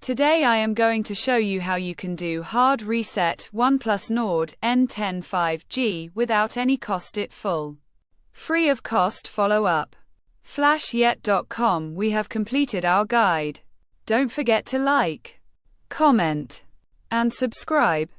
Today I am going to show you how you can do hard reset OnePlus Nord N10 5G without any cost it full. Free of cost follow-up. Flashyet.com. We have completed our guide. Don't forget to like, comment, and subscribe.